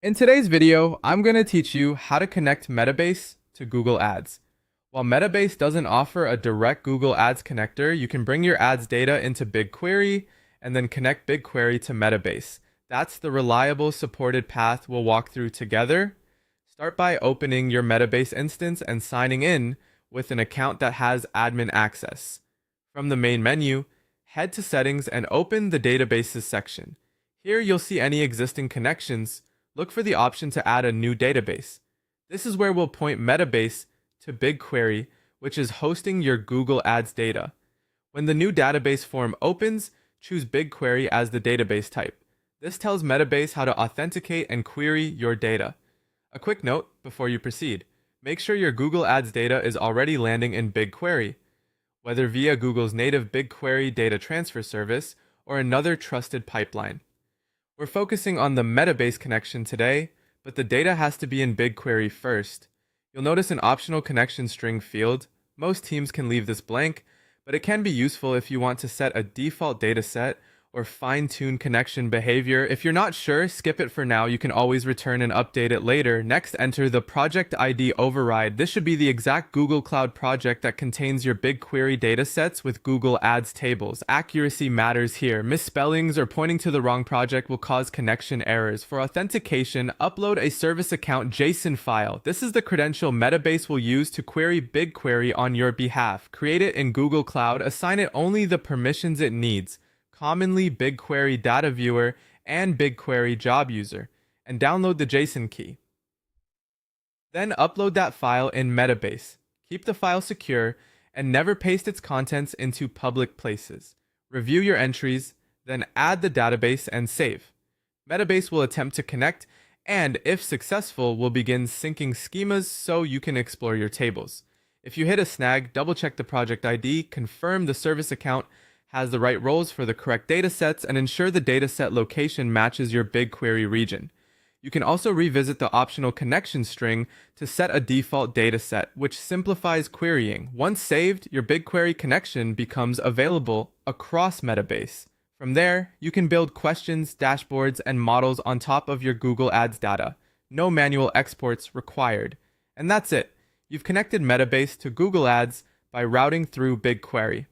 In today's video, I'm going to teach you how to connect Metabase to Google Ads. While Metabase doesn't offer a direct Google Ads connector, you can bring your ads data into BigQuery and then connect BigQuery to Metabase. That's the reliable supported path we'll walk through together. Start by opening your Metabase instance and signing in with an account that has admin access. From the main menu, head to Settings and open the Databases section. Here you'll see any existing connections. Look for the option to add a new database. This is where we'll point Metabase to BigQuery, which is hosting your Google Ads data. When the new database form opens, choose BigQuery as the database type. This tells Metabase how to authenticate and query your data. A quick note before you proceed. Make sure your Google Ads data is already landing in BigQuery, whether via Google's native BigQuery data transfer service or another trusted pipeline. We're focusing on the Metabase connection today, but the data has to be in BigQuery first. You'll notice an optional connection string field. Most teams can leave this blank, but it can be useful if you want to set a default dataset or fine-tune connection behavior. If you're not sure, skip it for now. You can always return and update it later. Next, enter the project ID override. This should be the exact Google Cloud project that contains your BigQuery datasets with Google Ads tables. Accuracy matters here. Misspellings or pointing to the wrong project will cause connection errors. For authentication, upload a service account JSON file. This is the credential Metabase will use to query BigQuery on your behalf. Create it in Google Cloud. Assign it only the permissions it needs, commonly BigQuery Data Viewer and BigQuery Job User, and download the JSON key. Then upload that file in Metabase. Keep the file secure and never paste its contents into public places. Review your entries, then add the database and save. Metabase will attempt to connect and, if successful, will begin syncing schemas so you can explore your tables. If you hit a snag, double-check the project ID, confirm the service account has the right roles for the correct datasets, and ensure the dataset location matches your BigQuery region. You can also revisit the optional connection string to set a default dataset, which simplifies querying. Once saved, your BigQuery connection becomes available across Metabase. From there, you can build questions, dashboards, and models on top of your Google Ads data. No manual exports required. And that's it. You've connected Metabase to Google Ads by routing through BigQuery.